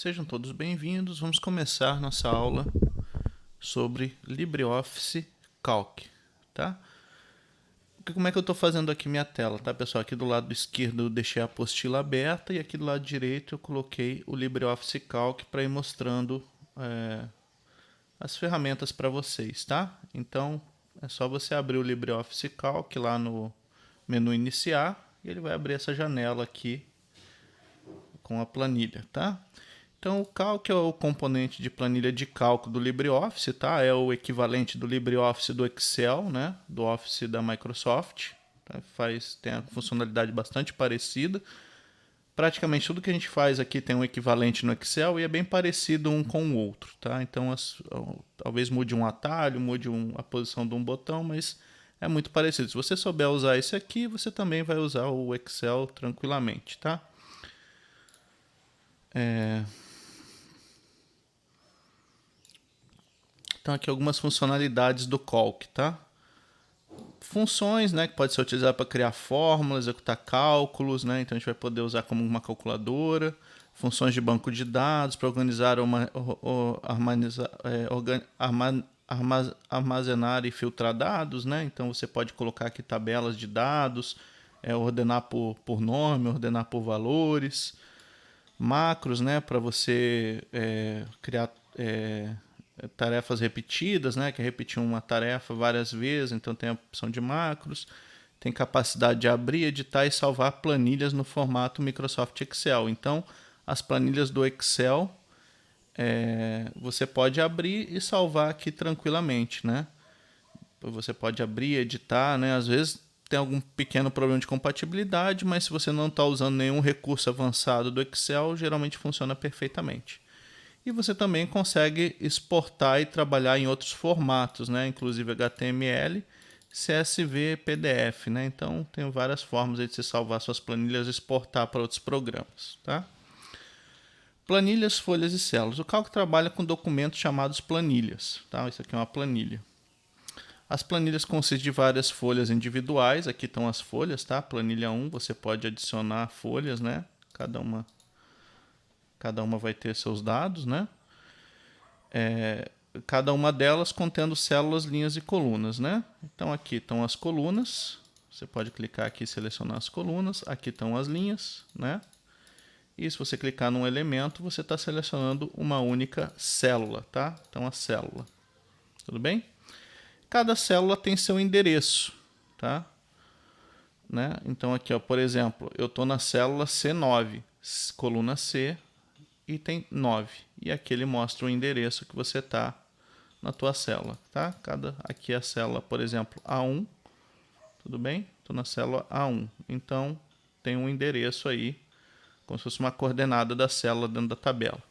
Sejam todos bem-vindos. Vamos começar nossa aula sobre LibreOffice Calc, tá? Como é que eu estou fazendo aqui minha tela, tá, pessoal? Aqui do lado esquerdo eu deixei a apostila aberta e aqui do lado direito eu coloquei o LibreOffice Calc para ir mostrando as ferramentas para vocês, tá? Então é só você abrir o LibreOffice Calc lá no menu iniciar e ele vai abrir essa janela aqui com a planilha, tá? Então, o Calc é o componente de planilha de cálculo do LibreOffice, tá? É o equivalente do LibreOffice do Excel, né? Do Office da Microsoft. Tá? Tem a funcionalidade bastante parecida. Praticamente tudo que a gente faz aqui tem um equivalente no Excel e é bem parecido um com o outro, tá? Então, talvez mude um atalho, mude a posição de um botão, mas é muito parecido. Se você souber usar esse aqui, você também vai usar o Excel tranquilamente, tá? Então aqui algumas funcionalidades do Calc, tá? Funções, né, que pode ser utilizada para criar fórmulas, executar cálculos, né? Então a gente vai poder usar como uma calculadora. Funções de banco de dados para organizar, armazenar e filtrar dados, né? Então você pode colocar aqui tabelas de dados, ordenar por nome, ordenar por valores. Macros, né, para você criar tarefas repetidas, né, que é repetir uma tarefa várias vezes, então tem a opção de macros, tem capacidade de abrir, editar e salvar planilhas no formato Microsoft Excel. Então, as planilhas do Excel você pode abrir e salvar aqui tranquilamente, né? Você pode abrir, editar, né? Às vezes tem algum pequeno problema de compatibilidade, mas se você não está usando nenhum recurso avançado do Excel, geralmente funciona perfeitamente. E você também consegue exportar e trabalhar em outros formatos, né? Inclusive HTML, CSV, PDF, né? Então tem várias formas de você salvar suas planilhas e exportar para outros programas, tá? Planilhas, folhas e células. O Calc trabalha com documentos chamados planilhas, tá? Isso aqui é uma planilha. As planilhas consistem de várias folhas individuais. Aqui estão as folhas, tá? Planilha 1, você pode adicionar folhas, né? Cada uma vai ter seus dados, né? Cada uma delas contendo células, linhas e colunas, né? Então aqui estão as colunas. Você pode clicar aqui e selecionar as colunas. Aqui estão as linhas, né? E se você clicar num elemento, você está selecionando uma única célula, tá? Então a célula. Tudo bem? Cada célula tem seu endereço, tá? Né? Então aqui, ó, por exemplo, eu estou na célula C9, coluna C, item 9. E aqui ele mostra o endereço que você está na tua célula, tá? Aqui é a célula, por exemplo, A1, tudo bem? Estou na célula A1, então tem um endereço aí, como se fosse uma coordenada da célula dentro da tabela.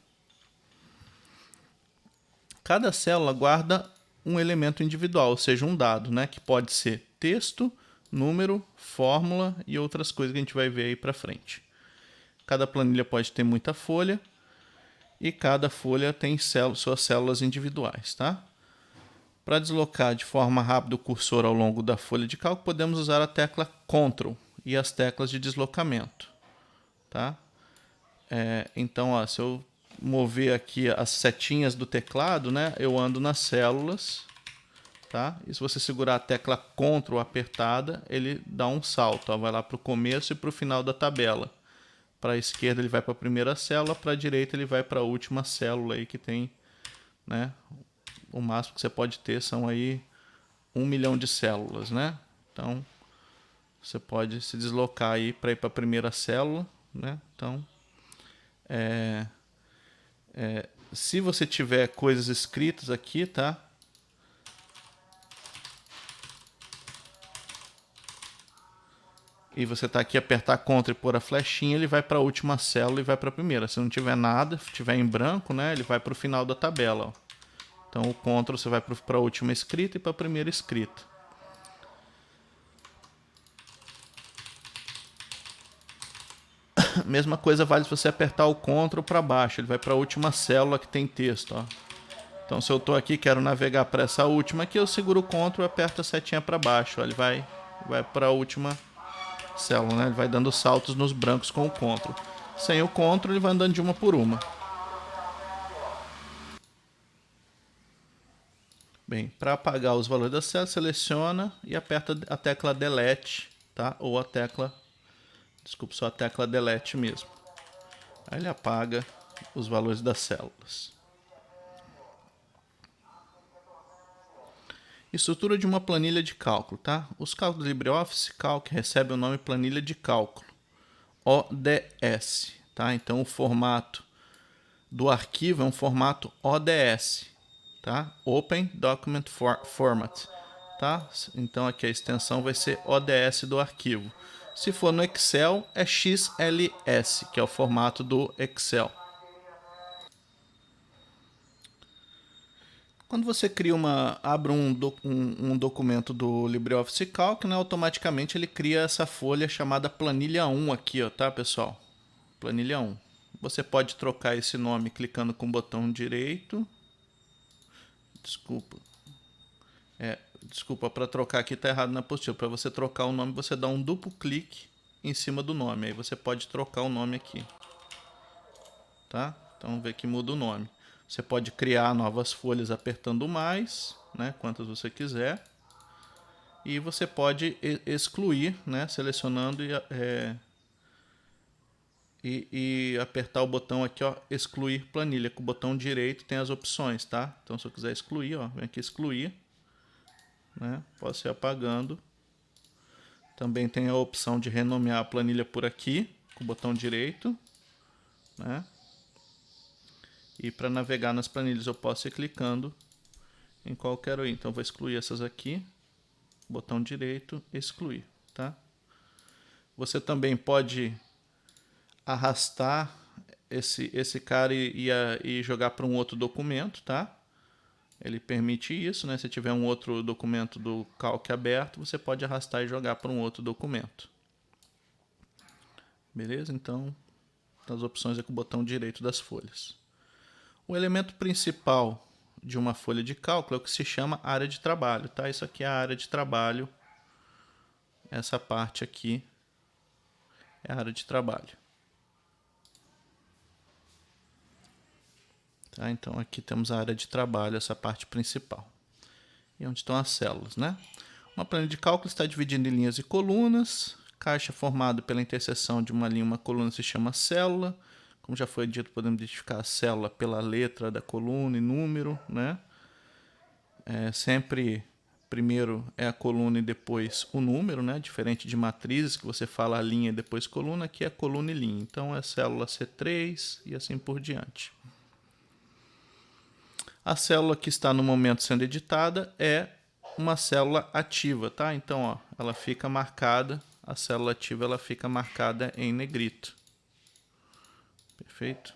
Cada célula guarda um elemento individual, ou seja, um dado, né, que pode ser texto, número, fórmula e outras coisas que a gente vai ver aí para frente. Cada planilha pode ter muita folha e cada folha tem suas células individuais, tá? Para deslocar de forma rápida o cursor ao longo da folha de cálculo, podemos usar a tecla Ctrl e as teclas de deslocamento, tá? Então, ó, se eu mover aqui as setinhas do teclado, né, eu ando nas células, tá? E se você segurar a tecla Ctrl apertada, ele dá um salto, ó, vai lá para o começo e para o final da tabela. Para a esquerda ele vai para a primeira célula, para a direita ele vai para a última célula aí que tem, né? O máximo que você pode ter são aí 1 milhão de células, né? Então você pode se deslocar aí para ir para a primeira célula, né? Então se você tiver coisas escritas aqui, tá? E você tá aqui, apertar Ctrl e pôr a flechinha, ele vai para a última célula e vai para a primeira. Se não tiver nada, tiver em branco, né, ele vai para o final da tabela. Ó. Então o Ctrl você vai para a última escrita e para a primeira escrita. Mesma coisa vale se você apertar o Ctrl para baixo, ele vai para a última célula que tem texto. Ó. Então se eu estou aqui, quero navegar para essa última aqui, eu seguro o Ctrl e aperto a setinha para baixo. Ó, ele vai para a última célula, né? Ele vai dando saltos nos brancos com o Ctrl. Sem o Ctrl, ele vai andando de uma por uma. Bem, para apagar os valores da célula, seleciona e aperta a tecla Delete, tá? Ou a tecla, desculpa, só a tecla Delete mesmo. Aí ele apaga os valores das células. Estrutura de uma planilha de cálculo, tá? Os cálculos do LibreOffice Calc recebem o nome planilha de cálculo, ODS, tá? Então o formato do arquivo é um formato ODS, tá? Open Document Format, tá? Então aqui a extensão vai ser ODS do arquivo. Se for no Excel é XLS, que é o formato do Excel. Quando você abre um documento do LibreOffice Calc, né, automaticamente ele cria essa folha chamada planilha 1 aqui, ó, tá, pessoal? Planilha 1. Você pode trocar esse nome clicando com o botão direito. Desculpa, para trocar aqui tá errado na apostila. Para você trocar o nome, você dá um duplo clique em cima do nome. Aí você pode trocar o nome aqui, tá? Então vê que muda o nome. Você pode criar novas folhas apertando mais, né, quantas você quiser. E você pode excluir, né, selecionando e apertar o botão aqui, ó, excluir planilha. Com o botão direito tem as opções, tá? Então se eu quiser excluir, ó, vem aqui excluir, né? Posso ir apagando. Também tem a opção de renomear a planilha por aqui, com o botão direito, né? E para navegar nas planilhas eu posso ir clicando em qualquer um. Então vou excluir essas aqui, botão direito, excluir, tá? Você também pode arrastar esse cara e jogar para um outro documento, tá? Ele permite isso, né? Se tiver um outro documento do Calc aberto, você pode arrastar e jogar para um outro documento. Beleza? Então, as opções é com o botão direito das folhas. O elemento principal de uma folha de cálculo é o que se chama área de trabalho, tá? Isso aqui é a área de trabalho. Essa parte aqui é a área de trabalho. Tá? Então aqui temos a área de trabalho, essa parte principal. E onde estão as células, né? Uma planilha de cálculo está dividida em linhas e colunas. Caixa formado pela interseção de uma linha e uma coluna se chama célula. Como já foi dito, podemos identificar a célula pela letra da coluna e número, né? Sempre primeiro é a coluna e depois o número, né? Diferente de matrizes, que você fala a linha e depois coluna, aqui é coluna e linha. Então é célula C3 e assim por diante. A célula que está no momento sendo editada é uma célula ativa, tá? Então, ó, ela fica marcada, a célula ativa ela fica marcada em negrito. Perfeito?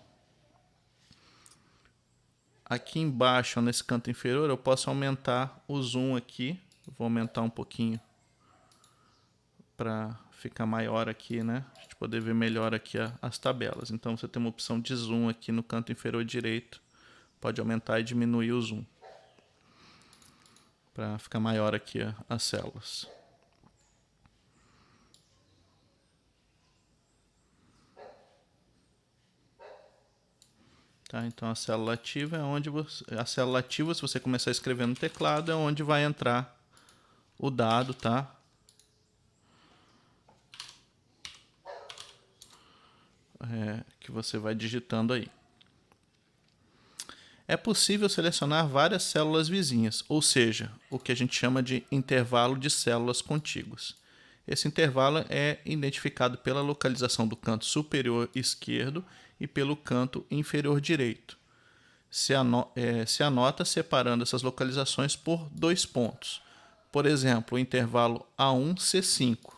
Aqui embaixo, nesse canto inferior, eu posso aumentar o zoom aqui. Vou aumentar um pouquinho para ficar maior aqui, né? A gente poder ver melhor aqui as tabelas. Então, você tem uma opção de zoom aqui no canto inferior direito. Pode aumentar e diminuir o zoom para ficar maior aqui as células. Tá, então a célula ativa é onde a célula ativa, se você começar a escrever no teclado, é onde vai entrar o dado, tá? Que você vai digitando aí. É possível selecionar várias células vizinhas, ou seja, o que a gente chama de intervalo de células contíguas. Esse intervalo é identificado pela localização do canto superior esquerdo e pelo canto inferior direito. Se anota separando essas localizações por 2 pontos. Por exemplo, o intervalo A1, C5.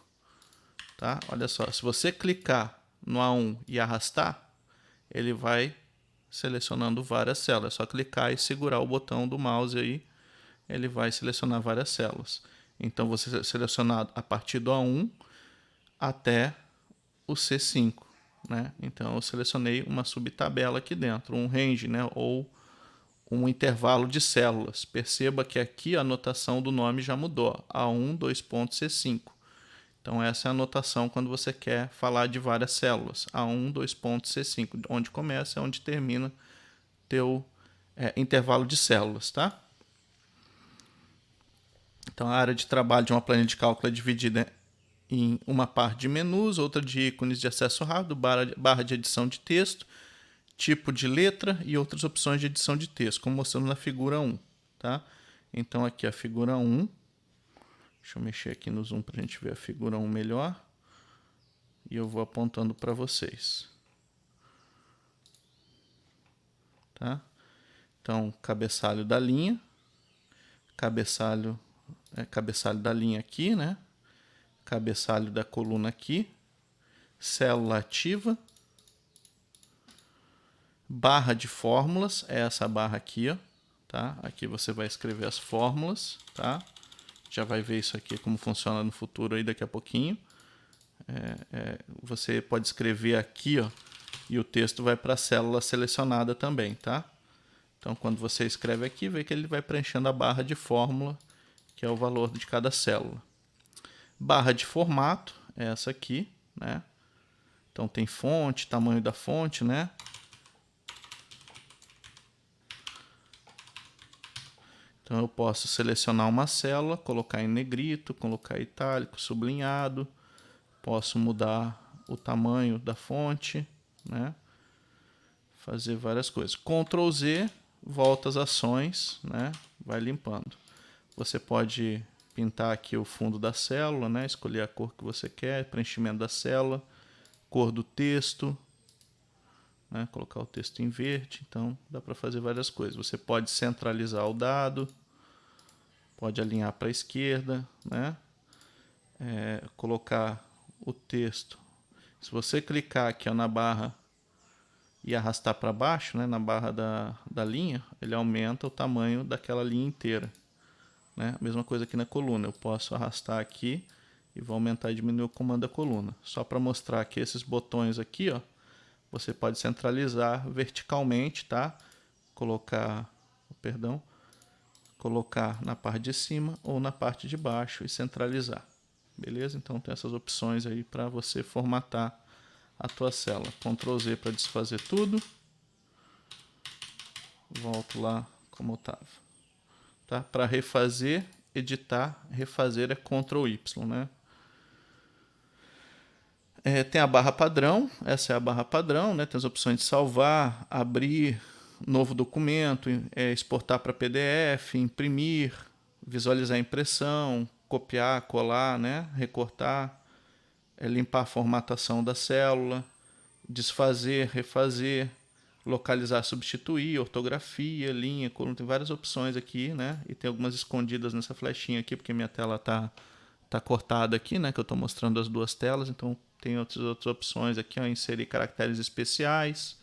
Tá? Olha só, se você clicar no A1 e arrastar, ele vai selecionando várias células. É só clicar e segurar o botão do mouse aí, ele vai selecionar várias células. Então você selecionar a partir do A1 até o C5, né? Então eu selecionei uma subtabela aqui dentro, um range, né? Ou um intervalo de células. Perceba que aqui a anotação do nome já mudou, A1, 2 pontos, C5. Então essa é a anotação quando você quer falar de várias células. A1, 2 pontos, C5. Onde começa é onde termina teu intervalo de células, tá? Então, a área de trabalho de uma planilha de cálculo é dividida em uma parte de menus, outra de ícones de acesso rápido, barra de edição de texto, tipo de letra e outras opções de edição de texto, como mostramos na figura 1. Tá? Então, aqui a figura 1. Deixa eu mexer aqui no zoom para a gente ver a figura 1 melhor. E eu vou apontando para vocês. Tá? Então, cabeçalho da linha. Cabeçalho da linha aqui, né? Cabeçalho da coluna aqui. Célula ativa. Barra de fórmulas, é essa barra aqui, ó, tá? Aqui você vai escrever as fórmulas, tá? Já vai ver isso aqui como funciona no futuro aí daqui a pouquinho. Você pode escrever aqui, ó, e o texto vai para a célula selecionada também, tá? Então, quando você escreve aqui, vê que ele vai preenchendo a barra de fórmula, que é o valor de cada célula. Barra de formato, é essa aqui, né? Então, tem fonte, tamanho da fonte, né? Então, eu posso selecionar uma célula, colocar em negrito, colocar itálico, sublinhado. Posso mudar o tamanho da fonte, né? Fazer várias coisas. Ctrl Z, volta as ações, né? Vai limpando. Você pode pintar aqui o fundo da célula, né? Escolher a cor que você quer, preenchimento da célula, cor do texto, né? Colocar o texto em verde. Então, dá para fazer várias coisas. Você pode centralizar o dado, pode alinhar para a esquerda, né? Colocar o texto. Se você clicar aqui, ó, na barra e arrastar para baixo, né, na barra da linha, ele aumenta o tamanho daquela linha inteira. Né? A mesma coisa aqui na coluna. Eu posso arrastar aqui e vou aumentar e diminuir o comando da coluna. Só para mostrar que esses botões aqui, ó, você pode centralizar verticalmente, tá? Colocar na parte de cima ou na parte de baixo e centralizar. Beleza? Então tem essas opções aí para você formatar a tua célula. Ctrl Z para desfazer tudo. Volto lá como estava. Tá? Para refazer, editar, refazer é Ctrl Y, né? Tem a barra padrão, essa é a barra padrão, né? Tem as opções de salvar, abrir, novo documento, exportar para PDF, imprimir, visualizar a impressão, copiar, colar, né? Recortar, limpar a formatação da célula, desfazer, refazer, localizar, substituir, ortografia, linha, coluna, tem várias opções aqui, né? E tem algumas escondidas nessa flechinha aqui, porque minha tela tá cortada aqui, né? Que eu estou mostrando as duas telas, então tem outras opções aqui, ó, inserir caracteres especiais,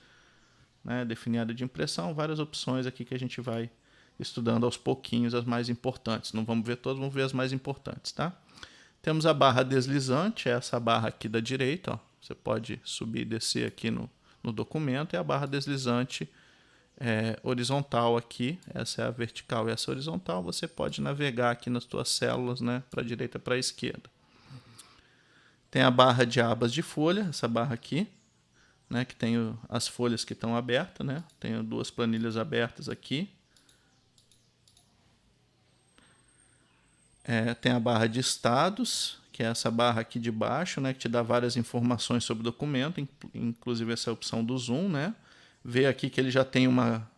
né? Definir área de impressão, várias opções aqui que a gente vai estudando aos pouquinhos as mais importantes. Não vamos ver todas, vamos ver as mais importantes, tá? Temos a barra deslizante, essa barra aqui da direita, ó. Você pode subir e descer aqui no documento, e a barra deslizante horizontal aqui, essa é a vertical e essa é a horizontal. Você pode navegar aqui nas suas células, né, para a direita e para a esquerda. Tem a barra de abas de folha, essa barra aqui, né, que tem as folhas que estão abertas, né? Tenho duas planilhas abertas aqui. Tem a barra de estados, que é essa barra aqui de baixo, né, que te dá várias informações sobre o documento, inclusive essa opção do zoom, né? Vê aqui que ele já tem uma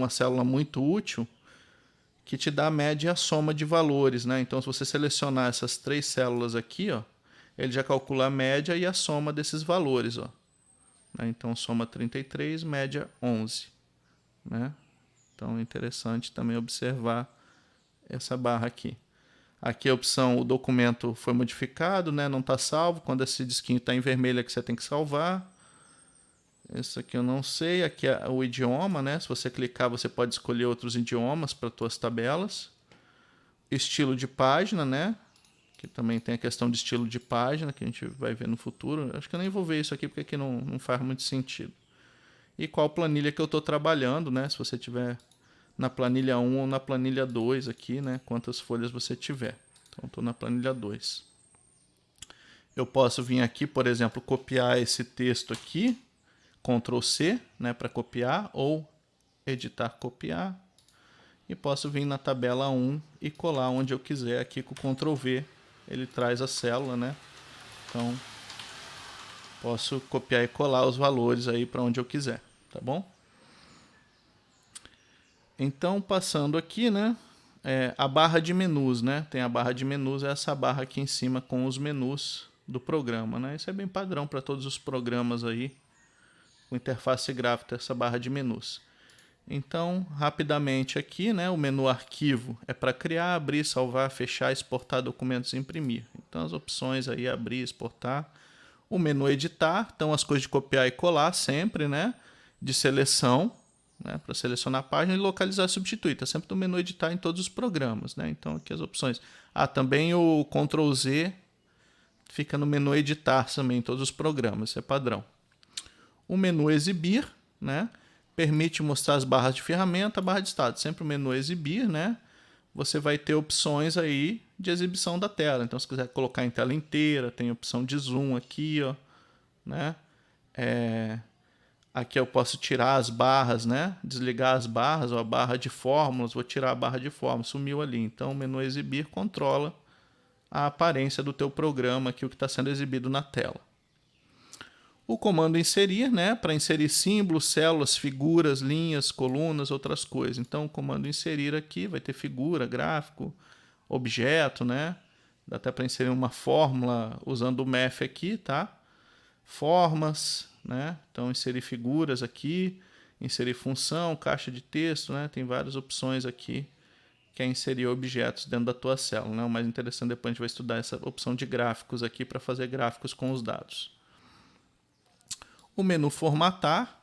célula muito útil, que te dá a média e a soma de valores, né? Então, se você selecionar essas três células aqui, ó, ele já calcula a média e a soma desses valores, ó. Então, soma 33, média 11, né? Então, é interessante também observar essa barra aqui. Aqui a opção, o documento foi modificado, né? Não está salvo. Quando esse disquinho está em vermelho é que você tem que salvar. Esse aqui eu não sei. Aqui é o idioma, né? Se você clicar, você pode escolher outros idiomas para suas tabelas. Estilo de página, né? Que também tem a questão de estilo de página, que a gente vai ver no futuro. Acho que eu nem vou ver isso aqui, porque aqui não faz muito sentido. E qual planilha que eu estou trabalhando, né? Se você tiver na planilha 1 ou na planilha 2 aqui, né? Quantas folhas você tiver. Então, estou na planilha 2. Eu posso vir aqui, por exemplo, copiar esse texto aqui, Ctrl C, né, para copiar, ou editar, copiar. e posso vir na tabela 1 e colar onde eu quiser aqui com o Ctrl V. Ele traz a célula, né? Então, posso copiar e colar os valores aí para onde eu quiser, tá bom? Então, passando aqui, né? A barra de menus, né? Tem a barra de menus, é essa barra aqui em cima com os menus do programa, né? Isso é bem padrão para todos os programas aí com interface gráfica, essa barra de menus. Então, rapidamente aqui, né, o menu arquivo é para criar, abrir, salvar, fechar, exportar documentos e imprimir. Então, as opções aí, abrir, exportar. O menu editar, então as coisas de copiar e colar sempre, né, de seleção, né, para selecionar a página e localizar e substituir. Está sempre no menu editar em todos os programas, né? Então, aqui as opções. Também o Ctrl Z fica no menu editar também em todos os programas, isso é padrão. O menu exibir, né? Permite mostrar as barras de ferramenta, barra de estado. Sempre o menu exibir, né? Você vai ter opções aí de exibição da tela. Então, se quiser colocar em tela inteira, tem opção de zoom aqui, ó, né? Aqui eu posso tirar as barras, né? Desligar as barras, ou a barra de fórmulas, vou tirar a barra de fórmulas, sumiu ali. Então, o menu exibir controla a aparência do teu programa aqui, o que está sendo exibido na tela. O comando inserir, né, para inserir símbolos, células, figuras, linhas, colunas, outras coisas. Então, o comando inserir aqui vai ter figura, gráfico, objeto, né? Dá até para inserir uma fórmula usando o math aqui, tá? Formas, né? Então, inserir figuras aqui, inserir função, caixa de texto, né? Tem várias opções aqui que é inserir objetos dentro da tua célula, né? O mais interessante depois a gente vai estudar essa opção de gráficos aqui para fazer gráficos com os dados. O menu formatar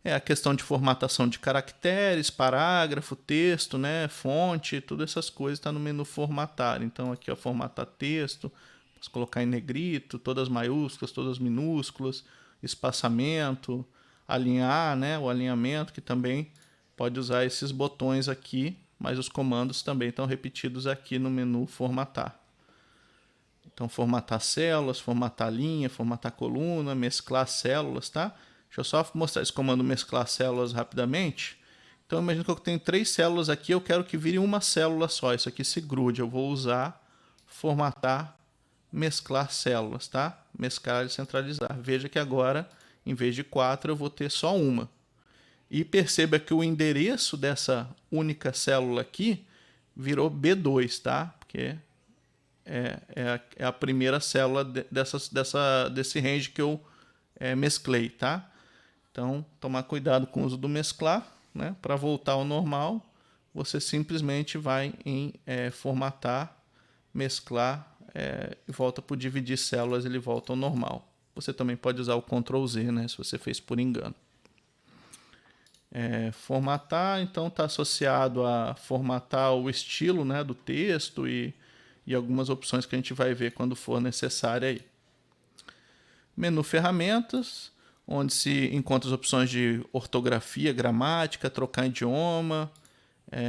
é a questão de formatação de caracteres, parágrafo, texto, né, fonte, todas essas coisas está no menu formatar. Então aqui, ó, formatar texto, posso colocar em negrito, todas maiúsculas, todas minúsculas, espaçamento, alinhar, né, o alinhamento, que também pode usar esses botões aqui, mas os comandos também estão repetidos aqui no menu formatar. Então, formatar células, formatar linha, formatar coluna, mesclar células, tá? Deixa eu só mostrar esse comando mesclar células rapidamente. Então, imagina que eu tenho 3 células aqui, eu quero que vire uma célula só. Isso aqui se grude. Eu vou usar formatar, mesclar células, tá? Mesclar e centralizar. Veja que agora, em vez de 4, eu vou ter só uma. E perceba que o endereço dessa única célula aqui virou B2, tá? Porque é a primeira célula desse range que eu mesclei, tá? Então, tomar cuidado com o uso do mesclar, né? Para voltar ao normal, você simplesmente vai em formatar, mesclar, e volta para o dividir células, ele volta ao normal. Você também pode usar o Ctrl Z, né? Se você fez por engano. Formatar, então, está associado a formatar o estilo, né, do texto e algumas opções que a gente vai ver quando for necessário aí. Menu ferramentas, onde se encontra as opções de ortografia, gramática, trocar idioma,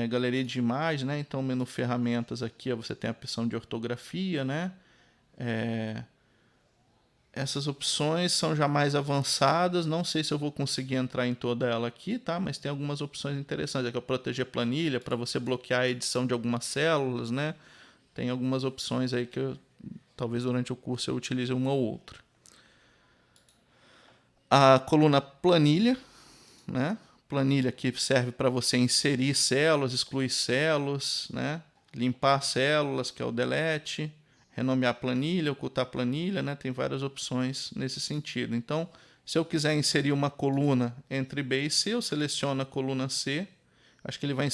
galeria de imagens, né? Então, menu ferramentas aqui, ó, você tem a opção de ortografia, né? Essas opções são já mais avançadas, não sei se eu vou conseguir entrar em toda ela aqui, tá? Mas tem algumas opções interessantes. Aqui é proteger planilha, para você bloquear a edição de algumas células, né? Tem algumas opções aí que talvez durante o curso eu utilize uma ou outra. A coluna planilha, né? Planilha que serve para você inserir células, excluir células, né? Limpar células, que é o delete, renomear planilha, ocultar planilha, né? Tem várias opções nesse sentido. Então, se eu quiser inserir uma coluna entre B e C, eu seleciono a coluna C. Acho que ele vai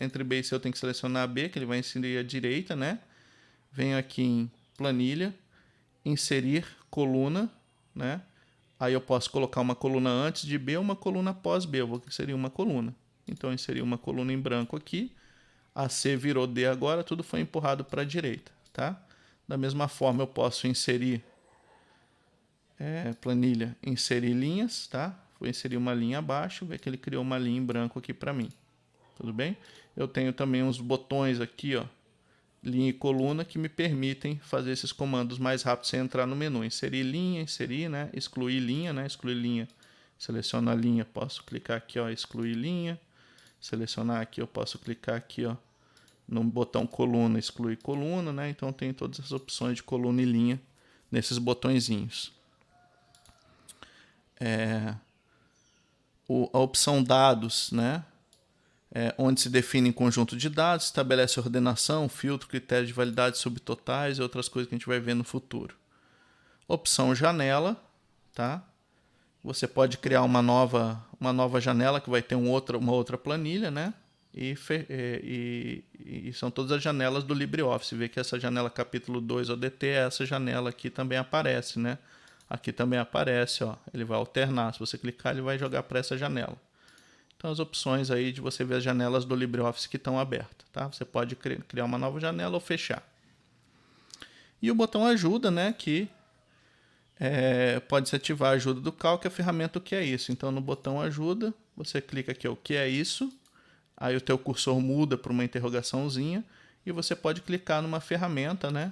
entre B e C eu tenho que selecionar B, que ele vai inserir à direita, né? Venho aqui em planilha, inserir coluna, né? Aí eu posso colocar uma coluna antes de B ou uma coluna após B. Eu vou inserir uma coluna. Então, eu inseri uma coluna em branco aqui. A C virou D agora, tudo foi empurrado para a direita, tá? Da mesma forma, eu posso inserir planilha, inserir linhas, tá? Vou inserir uma linha abaixo, ver que ele criou uma linha em branco aqui para mim. Tudo bem? Eu tenho também uns botões aqui, ó, linha e coluna, que me permitem fazer esses comandos mais rápido sem entrar no menu. Inserir linha, inserir, né? Excluir linha, né? Excluir linha. Seleciono a linha, posso clicar aqui, ó, excluir linha. selecionar aqui, eu posso clicar aqui, ó, no botão coluna, excluir coluna, né? Então tem todas as opções de coluna e linha nesses botõezinhos. A opção dados, né? Onde se define conjunto de dados, estabelece ordenação, filtro, critério de validade, subtotais e outras coisas que a gente vai ver no futuro. Opção janela, tá? Você pode criar uma nova janela que vai ter uma outra planilha, né? E são todas as janelas do LibreOffice. Vê que essa janela capítulo 2 ODT, essa janela aqui também aparece, né? Aqui também aparece, ó. Ele vai alternar. Se você clicar, ele vai jogar para essa janela. Então, as opções aí de você ver as janelas do LibreOffice que estão abertas, tá? Você pode criar uma nova janela ou fechar. E o botão ajuda, né? Que pode-se ativar a ajuda do Calc, a ferramenta o que é isso. Então, no botão ajuda, você clica aqui, o que é isso? Aí o teu cursor muda para uma interrogaçãozinha e você pode clicar numa ferramenta, né?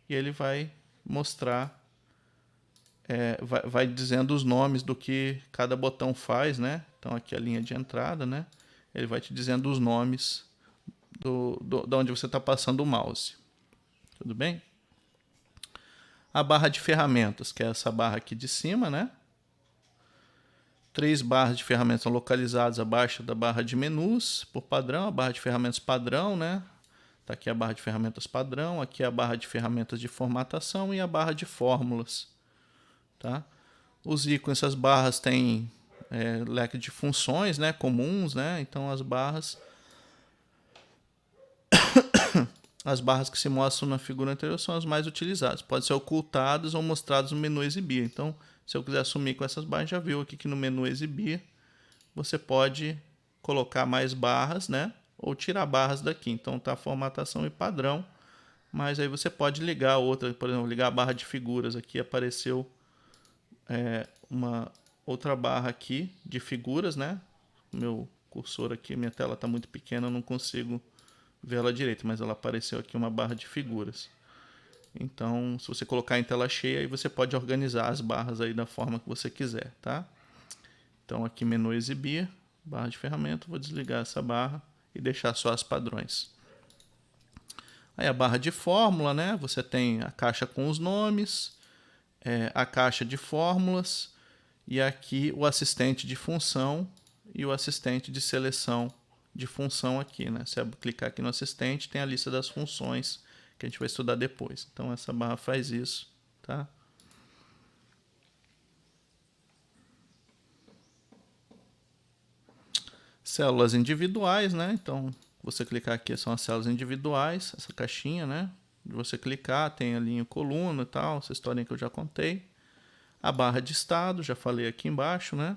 E ele vai mostrar, vai dizendo os nomes do que cada botão faz, né? Então aqui a linha de entrada, né? Ele vai te dizendo os nomes de onde você está passando o mouse. Tudo bem? A barra de ferramentas, que é essa barra aqui de cima, né? 3 barras de ferramentas são localizadas abaixo da barra de menus, por padrão, a barra de ferramentas padrão, né? Tá aqui a barra de ferramentas padrão, aqui a barra de ferramentas de formatação e a barra de fórmulas, tá? Os ícones, essas barras têm leque de funções, né? Comuns, né? Então as barras que se mostram na figura anterior são as mais utilizadas. Podem ser ocultadas ou mostradas no menu exibir. Então, se eu quiser sumir com essas barras, já viu aqui que no menu exibir você pode colocar mais barras, né? Ou tirar barras daqui. Então tá a formatação e padrão, mas aí você pode ligar outra, por exemplo, ligar a barra de figuras. Aqui apareceu uma outra barra aqui de figuras, né? Meu cursor aqui, minha tela está muito pequena, eu não consigo ver ela direito, mas ela apareceu aqui uma barra de figuras. Então, se você colocar em tela cheia, aí você pode organizar as barras aí da forma que você quiser, tá? Então, aqui menu exibir, barra de ferramenta, vou desligar essa barra e deixar só as padrões. Aí a barra de fórmula, né? Você tem a caixa com os nomes, a caixa de fórmulas e aqui o assistente de função e o assistente de seleção de função aqui, né? Se eu clicar aqui no assistente, tem a lista das funções que a gente vai estudar depois. Então essa barra faz isso, tá? Células individuais, né? Então você clicar aqui são as células individuais, essa caixinha, né? De você clicar, tem a linha coluna e tal, essa historinha que eu já contei. A barra de estado, já falei aqui embaixo, né?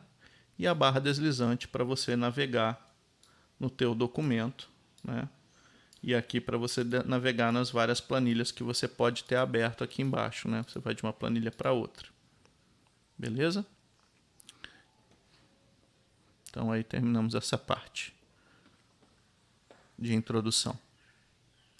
E a barra deslizante para você navegar no teu documento, né? E aqui para você navegar nas várias planilhas que você pode ter aberto aqui embaixo, né? Você vai de uma planilha para outra. Beleza? Então aí terminamos essa parte de introdução.